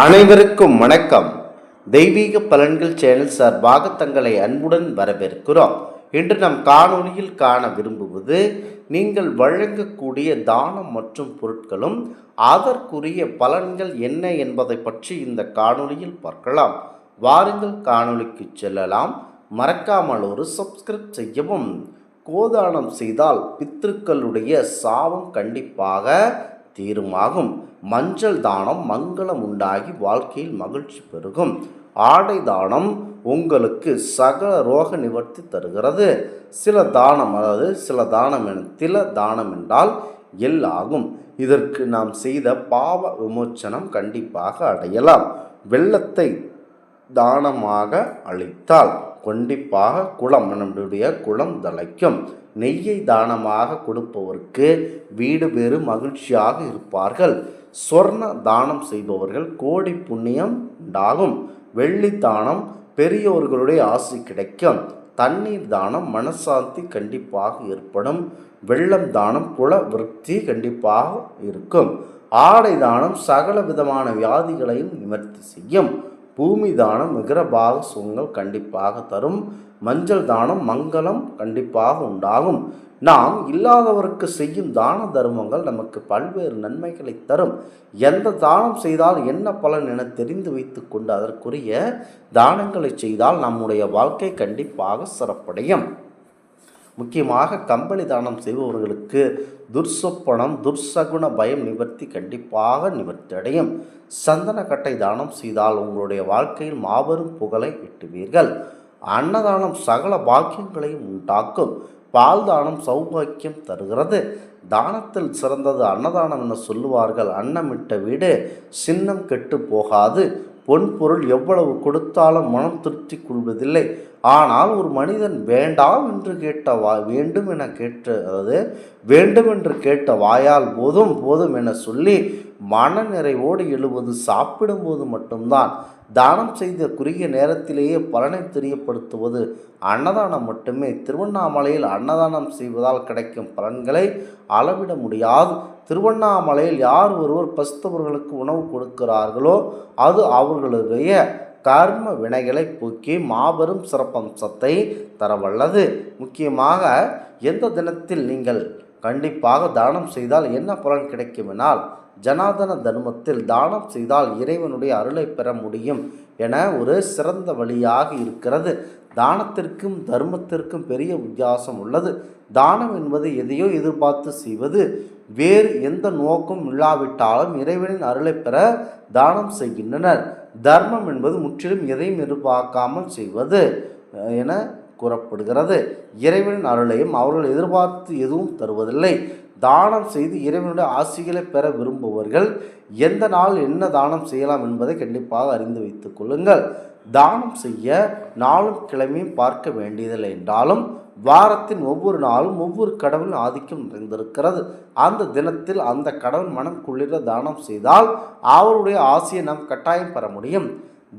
அனைவருக்கும் வணக்கம். தெய்வீக பலன்கள் சேனல் சார்பாக தங்களை அன்புடன் வரவேற்கிறோம். இன்று நம் காணொளியில் காண விரும்புவது நீங்கள் வழங்கக்கூடிய தானம் மற்றும் பொருட்களும் அதற்குரிய பலன்கள் என்ன என்பதை பற்றி இந்த காணொளியில் பார்க்கலாம். வாருங்கள் காணொளிக்கு செல்லலாம். மறக்காமல் ஒரு சப்ஸ்கிரைப் செய்யவும். கோதானம் செய்தால் பித்ருக்களுடைய சாபம் கண்டிப்பாக தீருமாகும். மஞ்சள் தானம் மங்களம் உண்டாகி வாழ்க்கையில் மகிழ்ச்சி பெருகும். ஆடை தானம் உங்களுக்கு சகல ரோக நிவர்த்தி தருகிறது. சில தானம் தில தானம் என்றால் எல்லாகும். இதற்கு நாம் செய்த பாவ விமோச்சனம் கண்டிப்பாக அடையலாம். வெள்ளத்தை தானமாக அளித்தால் கண்டிப்பாக நம்முடைய குலம் தழைக்கும். நெய்யை தானமாக கொடுப்பவருக்கு வீடு பேறு மகிழ்ச்சியாக இருப்பார்கள். சொர்ண தானம் செய்பவர்கள் கோடி புண்ணியம் உண்டாகும். வெள்ளி தானம் பெரியோர்களுடைய ஆசி கிடைக்கும். தண்ணீர் தானம் மனசாந்தி கண்டிப்பாக ஏற்படும். வெள்ளம் தானம் குல விருத்தி கண்டிப்பாக இருக்கும். ஆடை தானம் சகல விதமான வியாதிகளையும் நிவர்த்தி செய்யும். பூமி தானம் மிகரபாக சுகங்கள் கண்டிப்பாக தரும். மஞ்சள் தானம் மங்களம் கண்டிப்பாக உண்டாகும். நாம் இல்லாதவருக்கு செய்யும் தான தர்மங்கள் நமக்கு பல்வேறு நன்மைகளை தரும். எந்த தானம் செய்தால் என்ன பலன் என தெரிந்து வைத்து கொண்டு அதற்குரிய தானங்களை செய்தால் நம்முடைய வாழ்க்கை கண்டிப்பாக சிறப்படையும். முக்கியமாக கம்பளி தானம் செய்பவர்களுக்கு துர்சொப்பனம் துர்சகுண பயம் நிவர்த்தி கண்டிப்பாக நிவர்த்தி அடையும். சந்தனக்கட்டை தானம் செய்தால் உங்களுடைய வாழ்க்கையில் மாபெரும் புகழை எட்டுவீர்கள். அன்னதானம் சகல பாக்கியங்களையும் உண்டாக்கும். பால் தானம் சௌபாக்கியம் தருகிறது. தானத்தில் சிறந்தது அன்னதானம் என சொல்லுவார்கள். அன்னமிட்ட வீடு சின்னம் கெட்டு போகாது. பொன்பொருள் எவ்வளவு கொடுத்தாலும் மனம் திருப்தி கொள்வதில்லை. ஆனால் ஒரு மனிதன் வேண்டாம் என்று வேண்டும் என்று கேட்ட வாயால் போதும் போதும் என சொல்லி மன நிறைவோடு எழுவது சாப்பிடும்போது மட்டும்தான். தானம் செய்த குறுகிய நேரத்திலேயே பலனை தெரியப்படுத்துவது அன்னதானம் மட்டுமே. திருவண்ணாமலையில் அன்னதானம் செய்வதால் கிடைக்கும் பலன்களை அளவிட முடியாது. திருவண்ணாமலையில் யார் ஒருவர் பசித்தவர்களுக்கு உணவு கொடுக்கிறார்களோ அது அவர்களுடைய கர்ம வினைகளை போக்கி மாபெரும் சிறப்பம்சத்தை தரவல்லது. முக்கியமாக எந்த தினத்தில் நீங்கள் கண்டிப்பாக தானம் செய்தால் என்ன பலன் கிடைக்கும் எனால், ஜனாதன தர்மத்தில் தானம் செய்தால் இறைவனுடைய அருளை பெற முடியும் என ஒரு சிறந்த வழியாக இருக்கிறது. தானத்திற்கும் தர்மத்திற்கும் பெரிய வித்தியாசம் உள்ளது. தானம் என்பது எதையோ எதிர்பார்த்து செய்வது. வேறு எந்த நோக்கம் இல்லாவிட்டாலும் இறைவனின் அருளை பெற தானம் செய்கின்றனர். தர்மம் என்பது முற்றிலும் எதையும் எதிர்பார்க்காமல் செய்வது என கூறப்படுகிறது. இறைவனின் அருளையும் அவர்கள் எதிர்பார்த்து எதுவும் தருவதில்லை. தானம் செய்து இறைவனுடைய ஆசிகளை பெற விரும்புபவர்கள் எந்த நாள் என்ன தானம் செய்யலாம் என்பதை கண்டிப்பாக அறிந்து வைத்துக் கொள்ளுங்கள். தானம் செய்ய நாளும் கிழமையும் பார்க்க வேண்டியதில்லை என்றாலும் வாரத்தின் ஒவ்வொரு நாளும் ஒவ்வொரு கடவுளின் ஆதிக்கம் நிறைந்திருக்கிறது. அந்த தினத்தில் அந்த கடவுள் மனம் குளிர தானம் செய்தால் அவருடைய ஆசையை நாம் கட்டாயம் பெற முடியும்.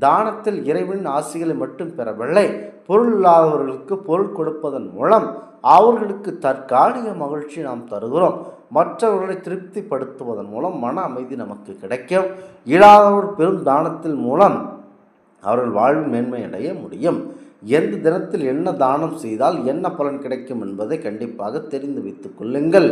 தானத்தில் இறைவனின் ஆசிகளை மட்டும் பெறவில்லை, பொருள் இல்லாதவர்களுக்கு பொருள் கொடுப்பதன் மூலம் அவர்களுக்கு தற்காலிக மகிழ்ச்சி நாம் தருகிறோம். மற்றவர்களை திருப்திப்படுத்துவதன் மூலம் மன அமைதி நமக்கு கிடைக்கும். இல்லாதவர் பெரும் தானத்தின் மூலம் அவர்கள் வாழ்வு மேன்மை அடைய முடியும். எந்த தினத்தில் என்ன தானம் செய்தால் என்ன பலன் கிடைக்கும் என்பதை கண்டிப்பாக தெரிந்து வைத்துக் கொள்ளுங்கள்.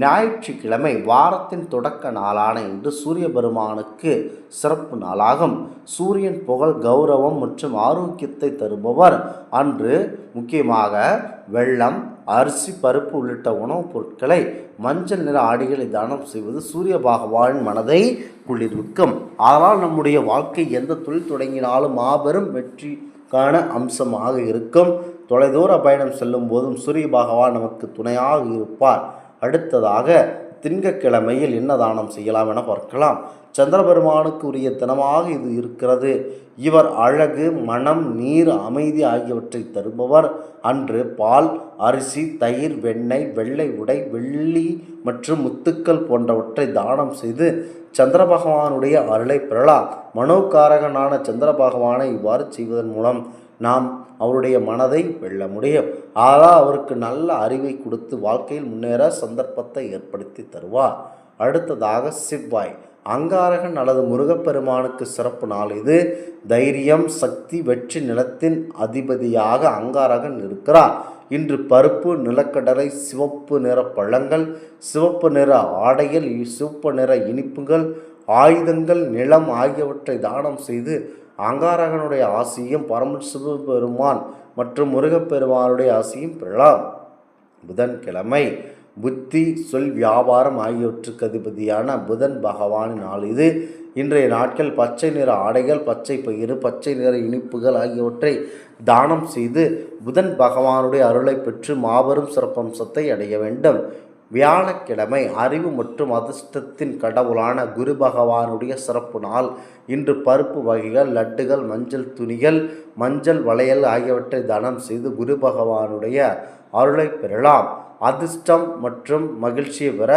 ஞாயிற்றுக்கிழமை வாரத்தின் தொடக்க நாளான இன்று சூரிய பெருமானுக்கு சிறப்பு நாளாகும். சூரியன் புகழ் கௌரவம் மற்றும் ஆரோக்கியத்தை தருபவர். அன்று முக்கியமாக வெள்ளம் அரிசி பருப்பு உள்ளிட்ட உணவுப் பொருட்களை மஞ்சள் நிற ஆடைகளை தானம் செய்வது சூரிய பகவானின் மனதை குளிர்விக்கும். அதனால் நம்முடைய வாழ்க்கை எந்த தொழில் தொடங்கினாலும் மாபெரும் வெற்றி காண அம்சமாக இருக்கும். தொலைதூர பயணம் செல்லும் போதும் சூரிய பகவான் நமக்கு துணையாக இருப்பார். அடுத்ததாக திங்கட்கிழமையில் என்ன தானம் செய்யலாம் என பார்க்கலாம். சந்திரபெருமானுக்கு உரிய தினமாக இது இருக்கிறது. இவர் அழகு மனம் நீர் அமைதி ஆகியவற்றை தருபவர். அன்று பால் அரிசி தயிர் வெண்ணெய் வெள்ளை உடை வெள்ளி மற்றும் முத்துக்கள் போன்றவற்றை தானம் செய்து சந்திர பகவானுடைய அருளை பெறலாம். மனோகாரகனான சந்திர பகவானை இவ்வாறு செய்வதன் மூலம் நாம் அவருடைய மனதை வெல்ல முடியும். ஆனால் அவருக்கு நல்ல அறிவை கொடுத்து வாழ்க்கையில் முன்னேற சந்தர்ப்பத்தை ஏற்படுத்தி தருவார். அடுத்ததாக செவ்வாய் அங்காரகன் அல்லது முருகப்பெருமானுக்கு சிறப்பு நாள் இது. தைரியம், சக்தி, வெற்றி நிலத்தின் அதிபதியாக அங்காரகன் இருக்கிறார். இன்று பருப்பு, நிலக்கடலை, சிவப்பு நிற பழங்கள், சிவப்பு நிற ஆடைகள், சிவப்பு நிற இனிப்புகள், ஆயுதங்கள், நிலம் ஆகியவற்றை தானம் செய்து அங்காரகனுடைய ஆசியும் பரமசிவபெருமான் மற்றும் முருகப்பெருமானுடைய ஆசியும் பெறலாம். புதன்கிழமை புத்தி, சொல், வியாபாரம் ஆகியவற்றுக்கு அதிபதியான புதன் பகவானின் நாள் இது. இன்றைய நாட்கள் பச்சை நிற ஆடைகள், பச்சை பயிறு, பச்சை நிற இனிப்புகள் ஆகியவற்றை தானம் செய்து புதன் பகவானுடைய அருளை பெற்று மாபெரும் சிறப்பம்சத்தை அடைய வேண்டும். வியாழக்கிழமை அறிவு மற்றும் அதிர்ஷ்டத்தின் கடவுளான குரு பகவானுடைய சிறப்பு நாள். இன்று பருப்பு வகைகள், லட்டுகள், மஞ்சள் துணிகள், மஞ்சள் வளையல் ஆகியவற்றை தானம் செய்து குரு பகவானுடைய அருளை பெறலாம். அதிர்ஷ்டம் மற்றும் மகிழ்ச்சியை பெற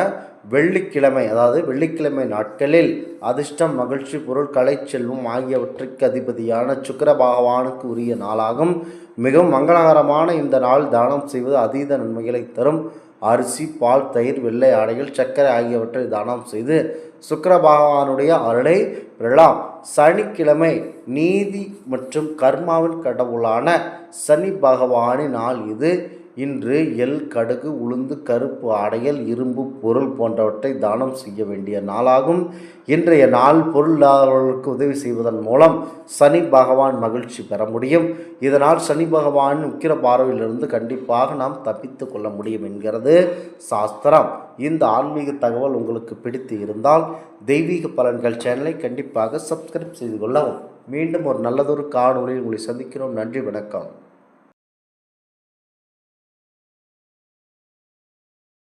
வெள்ளிக்கிழமை நாட்களில் அதிர்ஷ்டம், மகிழ்ச்சி, பொருள், கலை, செல்வம் ஆகியவற்றுக்கு அதிபதியான சுக்கிர பகவானுக்கு உரிய நாளாகும். மிகவும் மங்களகரமான இந்த நாள் தானம் செய்வது அதீத நன்மைகளை தரும். அரிசி, பால், தயிர், வெள்ளை ஆடைகள், சர்க்கரை ஆகியவற்றை தானம் செய்து சுக்கிர பகவானுடைய அருளை பெறலாம். சனிக்கிழமை நீதி மற்றும் கர்மாவின் கடவுளான சனி பகவானின் நாள் இது. இன்று எள், கடுகு, உளுந்து, கருப்பு ஆடைகள், இரும்பு பொருள் போன்றவற்றை தானம் செய்ய வேண்டிய நாளாகும். இன்றைய நாள் பொருளாதாரர்களுக்கு உதவி செய்வதன் மூலம் சனி பகவான் மகிழ்ச்சி பெற முடியும். இதனால் சனி பகவானின் உக்கிர பார்வையிலிருந்து கண்டிப்பாக நாம் தப்பித்து கொள்ள முடியும் என்கிறது சாஸ்திரம். இந்த ஆன்மீக தகவல் உங்களுக்கு பிடித்து இருந்தால் தெய்வீக பலன்கள் சேனலை கண்டிப்பாக சப்ஸ்கிரைப் செய்து கொள்ளவும். மீண்டும் ஒரு நல்லதொரு காணொளியில் உங்களை சந்திக்கிறோம். நன்றி, வணக்கம்.